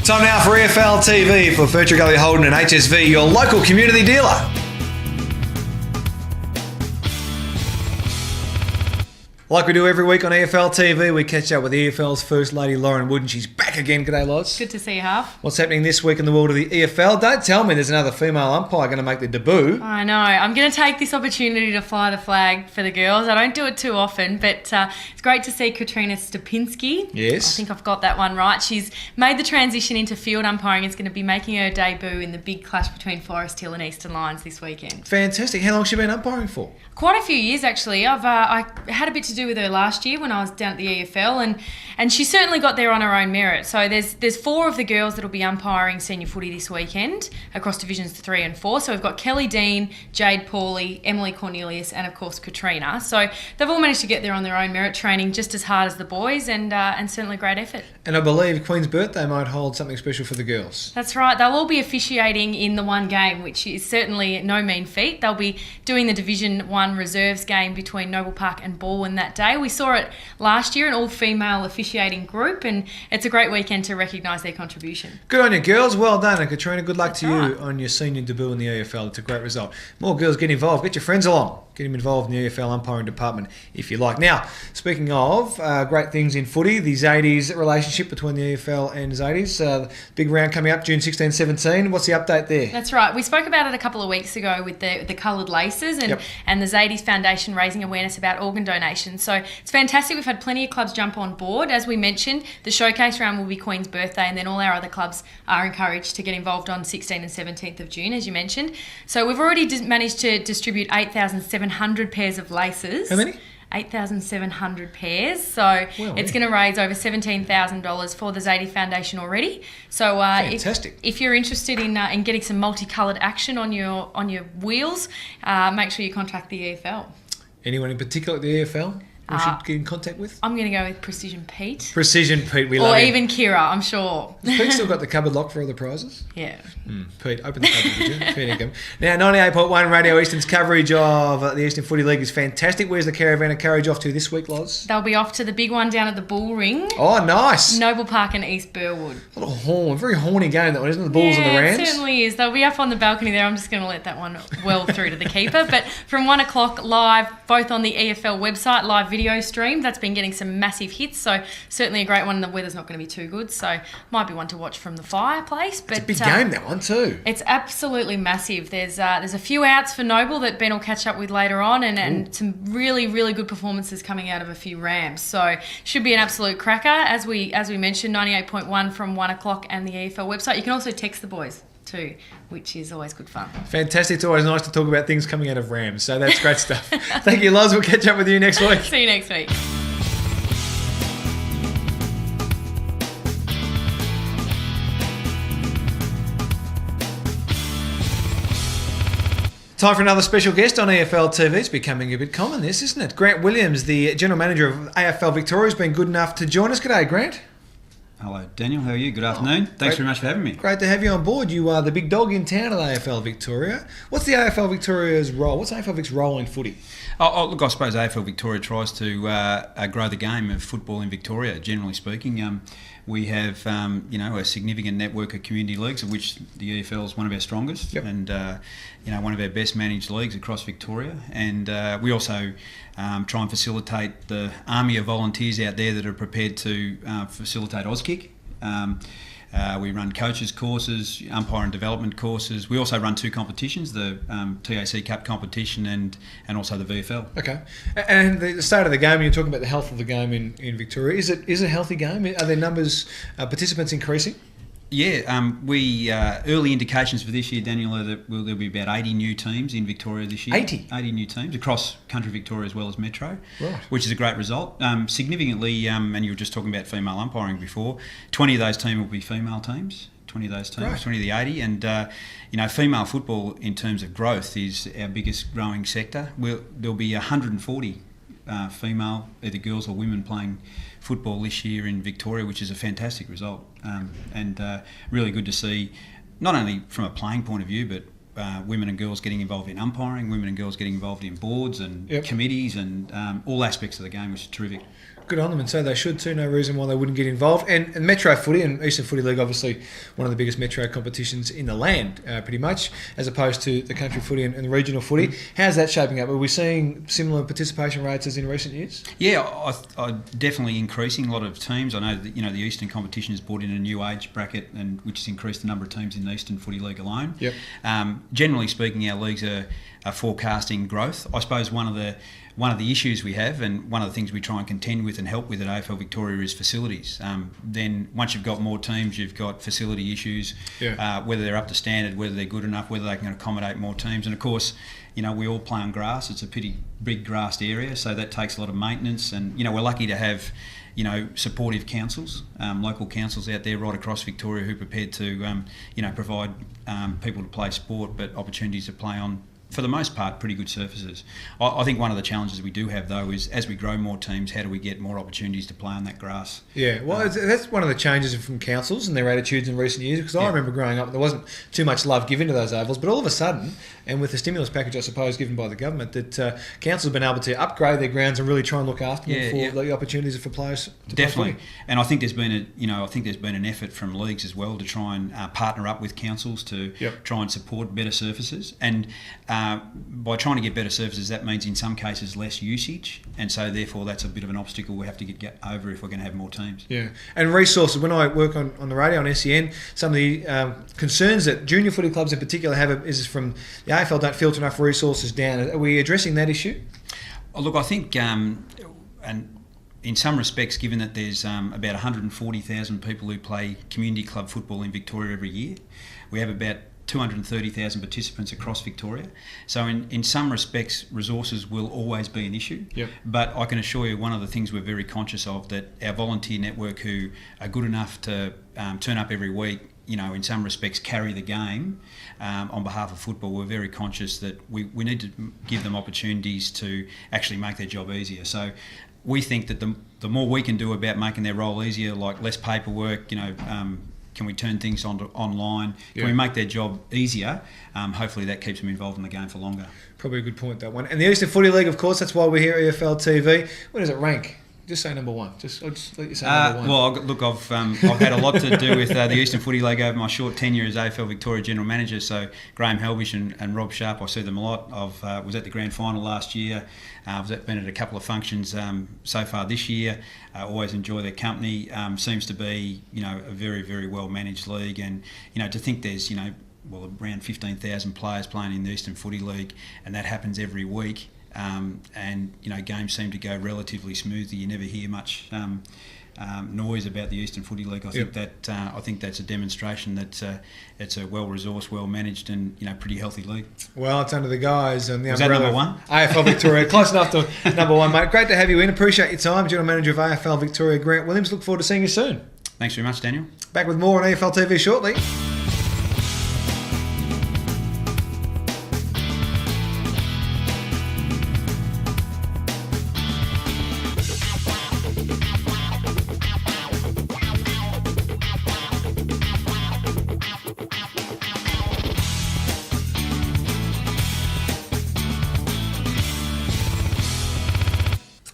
Time now for EFL TV for Ferntree, Gully, Holden and HSV, your local community dealer. Like we do every week on EFL TV, we catch up with EFL's First Lady, Lauren Wood, and she's back again. G'day, Loz. Good to see you, Huff. What's happening this week in the world of the EFL? Don't tell me there's another female umpire going to make their debut. I know. I'm going to take this opportunity to fly the flag for the girls. I don't do it too often, but it's great to see Katrina Stupinski. Yes. I think I've got that one right. She's made the transition into field umpiring. Is going to be making her debut in the big clash between Forest Hill and Eastern Lions this weekend. Fantastic. How long has she been umpiring for? Quite a few years, actually. I had a bit to do with her last year when I was down at the EFL, and she certainly got there on her own merit. So there's 4 of the girls that will be umpiring senior footy this weekend across divisions 3 and 4. So we've got Kelly Dean, Jade Pauly, Emily Cornelius, and of course Katrina. So they've all managed to get there on their own merit, training just as hard as the boys, and certainly great effort. And I believe Queen's birthday might hold something special for the girls. That's right. They'll all be officiating in the one game, which is certainly no mean feat. They'll be doing the Division 1 reserves game between Noble Park and Balwyn that day. We saw it last year, an all-female officiating group, and it's a great weekend to recognise their contribution. Good on you, girls. Well done. And Katrina, good luck That's to right. you on your senior debut in the EFL. It's a great result. More girls get involved. Get your friends along. Get them involved in the EFL umpiring department if you like. Now, speaking of great things in footy, the Zadie's relationship between the EFL and Zadie's. Big round coming up June 16, 17. What's the update there? That's right. We spoke about it a couple of weeks ago with the coloured laces and the Zadie's Foundation raising awareness about organ donation. So it's fantastic. We've had plenty of clubs jump on board. As we mentioned, the showcase round will be Queen's birthday, and then all our other clubs are encouraged to get involved on 16th and 17th of June, as you mentioned. So we've already managed to distribute 8,700 pairs of laces. How many? 8,700 pairs. So it's going to raise over $17,000 for the Zadie Foundation already. So fantastic. If you're interested in getting some multicoloured action on your wheels, make sure you contact the EFL. Anyone in particular at the EFL we should get in contact with? I'm going to go with Precision Pete. Precision Pete, we love Or him. even Kira, I'm sure. Has Pete still got the cupboard locked for all the prizes? Yeah. Pete, open the cupboard, would you? Fair income. Now, 98.1 Radio Eastern's coverage of the Eastern Footy League is fantastic. Where's the caravan of courage off to this week, Loz? They'll be off to the big one down at the Bull Ring. Oh, nice. Noble Park and East Burwood. A little horn. Very horny game, that one, isn't it? The Bulls and the Rams. It certainly is. They'll be up on the balcony there. I'm just going to let that one well through to the keeper. But from 1 o'clock live, both on the EFL website, live video stream. That's been getting some massive hits, so certainly a great one. The weather's not going to be too good, so might be one to watch from the fireplace. But it's a big game, that one too. It's absolutely massive. There's a few outs for Noble that Ben will catch up with later on, and some really, really good performances coming out of a few Rams. So should be an absolute cracker. As we mentioned, 98.1 from 1 o'clock and the EFL website. You can also text the boys too, which is always good fun. Fantastic. It's always nice to talk about things coming out of Rams, so that's great stuff. Thank you, Loz. We'll catch up with you next week. See you next week. Time for another special guest on EFL TV. It's becoming a bit common, this, isn't it? Grant Williams, the General Manager of AFL Victoria, has been good enough to join us. G'day, Grant. Hello, Daniel. How are you? Good afternoon. Thanks very much for having me. Great to have you on board. You are the big dog in town at AFL Victoria. What's the AFL Victoria's role? What's AFL Vic's role in footy? Look, I suppose AFL Victoria tries to grow the game of football in Victoria, generally speaking. We have, a significant network of community leagues, of which the EFL is one of our strongest, and one of our best managed leagues across Victoria. And we also try and facilitate the army of volunteers out there that are prepared to facilitate Auskick. We run coaches courses, umpire and development courses. We also run 2 competitions, the TAC Cup competition and also the VFL. Okay. And the start of the game, you're talking about the health of the game in Victoria. Is it a healthy game? Are there numbers, participants increasing? Yeah, we early indications for this year, Daniel, are that there'll be about 80 new teams in Victoria this year. 80 new teams across country Victoria as well as Metro, right? Which is a great result. Significantly, and you were just talking about female umpiring before, 20 of those teams will be female teams. 20 of those teams, right. 20 of the 80, and female football in terms of growth is our biggest growing sector. There'll be 140 female, either girls or women, playing football this year in Victoria, which is a fantastic result, and really good to see, not only from a playing point of view, but women and girls getting involved in umpiring, women and girls getting involved in boards and committees and all aspects of the game, which is terrific. good on them, and so they should too. No reason why they wouldn't get involved. And Metro Footy and Eastern Footy League, obviously one of the biggest metro competitions in the land, pretty much, as opposed to the country footy and the regional footy. How's that shaping up? Are we seeing similar participation rates as in recent years? Yeah, I definitely increasing a lot of teams. I know that the Eastern competition has brought in a new age bracket, and which has increased the number of teams in the Eastern Footy League alone. Yep. Generally speaking, our leagues are forecasting growth. I suppose one of the issues we have, and one of the things we try and contend with and help with at AFL Victoria, is facilities. Then once you've got more teams, you've got facility issues, whether they're up to standard, whether they're good enough, whether they can accommodate more teams. And of course, we all play on grass. It's a pretty big grassed area, so that takes a lot of maintenance. And we're lucky to have supportive councils, local councils out there right across Victoria who are prepared to provide people to play sport, but opportunities to play on, for the most part, pretty good surfaces. I think one of the challenges we do have, though, is as we grow more teams, how do we get more opportunities to play on that grass? Yeah, well, that's one of the changes from councils and their attitudes in recent years, because I remember growing up, there wasn't too much love given to those ovals, but all of a sudden, and with the stimulus package, I suppose, given by the government, that councils have been able to upgrade their grounds and really try and look after them for the opportunities for players to definitely play. And I think there's been an effort from leagues as well to try and partner up with councils to try and support better surfaces. And by trying to get better surfaces, that means in some cases less usage, and so therefore that's a bit of an obstacle we have to get over if we're going to have more teams. Yeah, and resources. When I work on the radio on SEN, some of the concerns that junior footy clubs in particular have is from the AFL don't filter enough resources down. Are we addressing that issue? Oh, look, I think, and in some respects, given that there's about 140,000 people who play community club football in Victoria every year, we have about 230,000 participants across Victoria. So in some respects, resources will always be an issue. Yep. But I can assure you, one of the things we're very conscious of, that our volunteer network who are good enough to turn up every week, in some respects carry the game on behalf of football, we're very conscious that we need to give them opportunities to actually make their job easier. So we think that the more we can do about making their role easier, like less paperwork, can we turn things online? Can we make their job easier? Hopefully that keeps them involved in the game for longer. Probably a good point, that one. And the Eastern Footy League, of course, that's why we're here at EFL TV. Where does it rank? Just say number one. I'll just let you say number one. Well, look, I've had a lot to do with the Eastern Footy League over my short tenure as AFL Victoria General Manager. So Graham Helvish and Rob Sharp, I see them a lot. I was at the grand final last year. I've been at a couple of functions so far this year. I always enjoy their company. Seems to be, a very, very well managed league, and to think there's around 15,000 players playing in the Eastern Footy League, and that happens every week. And games seem to go relatively smoothly. You never hear much noise about the Eastern Footy League. I think that's a demonstration that it's a well-resourced, well-managed, and pretty healthy league. Well, it's under the guise and the Was that number one? AFL Victoria. Close enough to number one, mate. Great to have you in. Appreciate your time, General Manager of AFL Victoria, Grant Williams. Look forward to seeing you soon. Thanks very much, Daniel. Back with more on AFL TV shortly.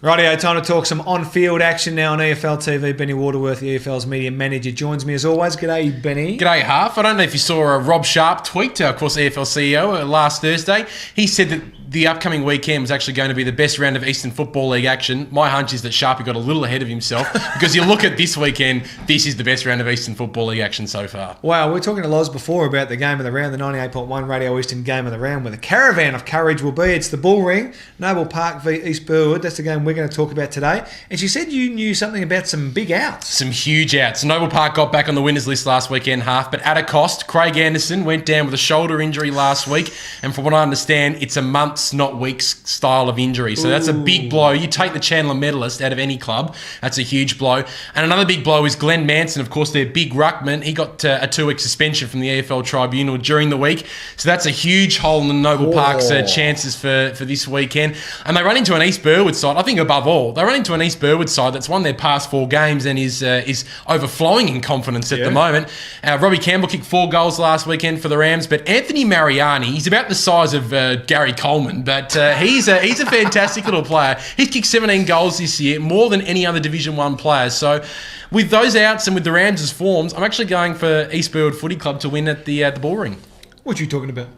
Rightio, time to talk some on-field action now on EFL TV. Benny Waterworth, the EFL's media manager, joins me as always. G'day, Benny. G'day, Half. I don't know if you saw Rob Sharp tweet, of course, EFL CEO, last Thursday. He said that the upcoming weekend was actually going to be the best round of Eastern Football League action. My hunch is that Sharpie got a little ahead of himself because you look at this weekend, this is the best round of Eastern Football League action so far. Wow, we were talking to Loz before about the game of the round, the 98.1 Radio Eastern game of the round, where the caravan of courage will be. It's the Bull Ring, Noble Park v East Burwood. That's the game we're going to talk about today. And she said you knew something about some big outs. Some huge outs. Noble Park got back on the winners list last weekend, Half, but at a cost. Craig Anderson went down with a shoulder injury last week, and from what I understand, it's a months, not weeks style of injury. So that's a big blow. You take the Chandler medalist out of any club, that's a huge blow. And another big blow is Glenn Manson, of course, their big ruckman. He got a 2-week suspension from the AFL Tribunal during the week. So that's a huge hole in the Noble Park's chances for this weekend. And they run into an East Burwood side, I think above all, they run into an East Burwood side that's won their past 4 games and is overflowing in confidence at the moment. Robbie Campbell kicked 4 goals last weekend for the Rams, but Anthony Mariani, he's about the size of Gary Coleman Coleman, but he's a fantastic little player. He's kicked 17 goals this year, more than any other Division 1 player. So with those outs and with the Rams' forms, I'm actually going for Eastfield Footy Club to win at the Bullring. What you talking about?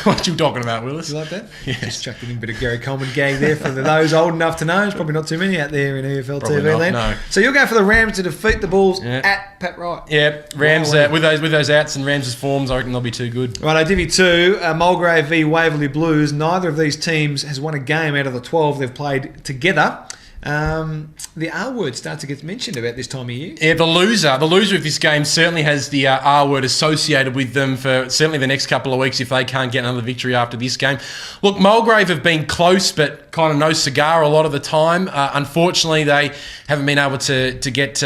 What you talking about, Willis? You like that? Yes. Just chucked in a bit of Gary Coleman gag there for those old enough to know. There's probably not too many out there in EFL Probably TV not, land. no. So you're going for the Rams to defeat the Bulls at Pat Wright. Yeah, Rams Wow. with those outs and Rams' forms, I reckon they'll be too good. Right, Divvy 2, Mulgrave v Waverley Blues. Neither of these teams has won a game out of the 12 they've played together. The R word starts to get mentioned about this time of year. Yeah, the loser of this game certainly has the R word associated with them for certainly the next couple of weeks if they can't get another victory after this game. Look, Mulgrave have been close, but kind of no cigar a lot of the time. Unfortunately, they haven't been able to get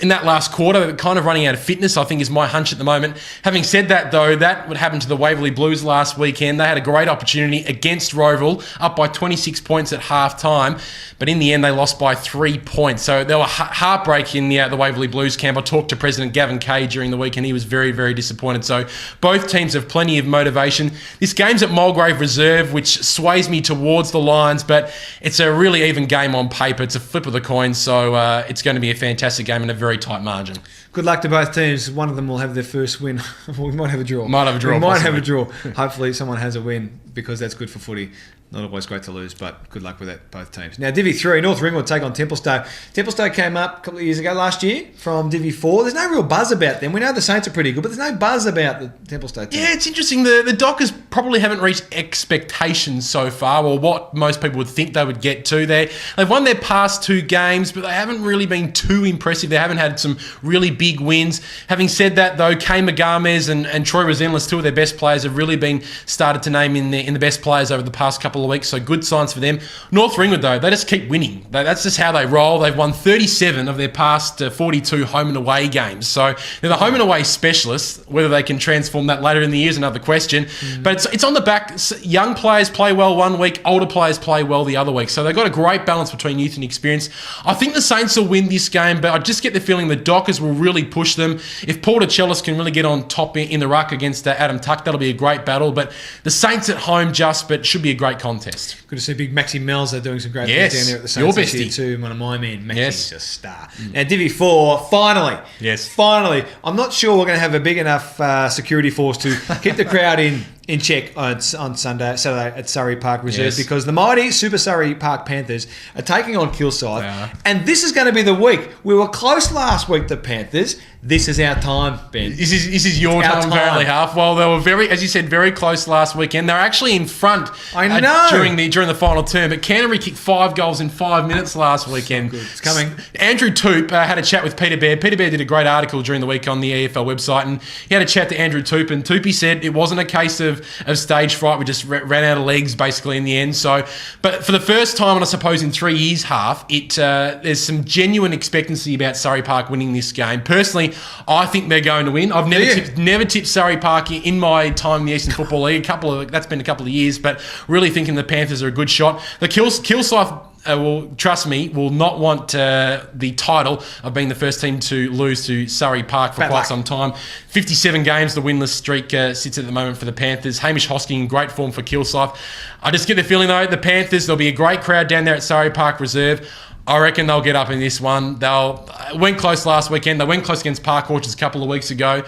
in that last quarter. They're kind of running out of fitness, I think, is my hunch at the moment. Having said that, though, that would happen to the Waverley Blues last weekend. They had a great opportunity against Roval, up by 26 points at half-time, but in the end, they lost by 3 points. So they were heartbreaking in the Waverley Blues camp. I talked to President Gavin Kay during the week, and he was very, very disappointed. So both teams have plenty of motivation. This game's at Mulgrave Reserve, which sways me towards the Lions, but it's a really even game on paper. It's a flip of the coin, so it's going to be a fantastic game and a very tight margin. Good luck to both teams. One of them will have their first win. We might have a draw. We might have a draw. Hopefully someone has a win because that's good for footy. Not always great to lose, but good luck with that, both teams. Now, Divvy 3, North Ringwood take on Templestowe. Templestowe came up a couple of years ago, last year, from Divvy 4. There's no real buzz about them. We know the Saints are pretty good, but there's no buzz about the Templestowe team. Yeah, it's interesting. The Dockers probably haven't reached expectations so far, or what most people would think they would get to. They've won their past 2 games, but they haven't really been too impressive. They haven't had some really big wins. Having said that, though, Kay Magames and Troy Rosenless, 2 of their best players, have really been started to name in the best players over the past couple of weeks, so good signs for them. North Ringwood, though, they just keep winning. That's just how they roll. They've won 37 of their past 42 home and away games. So they're the home and away specialists. Whether they can transform that later in the year is another question. But it's on the back. Young players play well one week, older players play well the other week. So they've got a great balance between youth and experience. I think the Saints will win this game, but I just get the feeling the Dockers will really push them. If Paul DeChellis can really get on top in the ruck against Adam Tuck, that'll be a great battle. But the Saints at home but should be a great contest. Good to see big Maxi Melzer doing some great things down there at the Saints this year too. One of my men, Maxi's a star. Now, Divvy 4, finally. Yes. Finally. I'm not sure we're going to have a big enough security force to keep the crowd in check on Saturday at Surrey Park Reserve because the mighty Super Surrey Park Panthers are taking on Kilsyth. And this is going to be the week. We were close last week, the Panthers. This is our time, Ben. This is your time, apparently, Half. Well, they were very close last weekend. They're actually in front during the final term, but Canterbury kicked 5 goals in 5 minutes last weekend. So good. It's coming. Andrew Toop had a chat with Peter Baird. Peter Baird did a great article during the week on the EFL website, and he had a chat to Andrew Toop, and Toopy said it wasn't a case of stage fright. We just ran out of legs, basically, in the end. So, but for the first time, and I suppose in 3 years, Half, there's some genuine expectancy about Surrey Park winning this game. Personally, I think they're going to win. I've never tipped Surrey Park in my time in the Eastern Football League. That's been a couple of years, but really thinking the Panthers are a good shot. The Kilsyth will not want the title of being the first team to lose to Surrey Park for quite some time. 57 games, the winless streak sits at the moment for the Panthers. Hamish Hosking in great form for Kilsyth. I just get the feeling, though, the Panthers, there'll be a great crowd down there at Surrey Park Reserve. I reckon they'll get up in this one. Went close last weekend. They went close against Park Orchards a couple of weeks ago.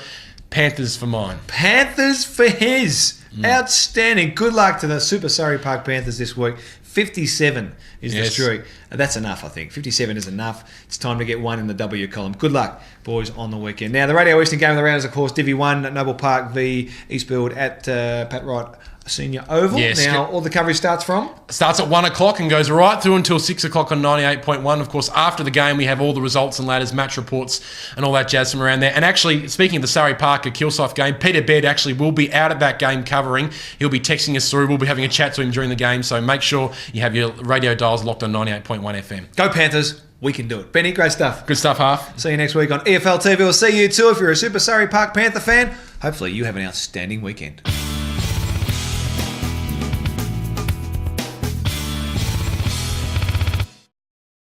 Panthers for mine. Panthers for his. Outstanding. Good luck to the Super Surrey Park Panthers this week. 57 is the streak. That's enough, I think. 57 is enough. It's time to get one in the W column. Good luck, boys, on the weekend. Now, the Radio Eastern game of the round is, of course, Divvy 1 at Noble Park v Eastfield at Pat Wright Senior Oval. Yes. Now, all the coverage starts from? Starts at 1 o'clock and goes right through until 6 o'clock on 98.1. Of course, after the game, we have all the results and ladders, match reports, and all that jazz from around there. And actually, speaking of the Surrey Park Kilsyth game, Peter Baird actually will be out at that game covering. He'll be texting us through. We'll be having a chat to him during the game. So make sure you have your radio dials locked on 98.1 FM. Go Panthers. We can do it. Benny, great stuff. Good stuff, Half. See you next week on EFL TV. We'll see you too if you're a Super Surrey Park Panther fan. Hopefully you have an outstanding weekend.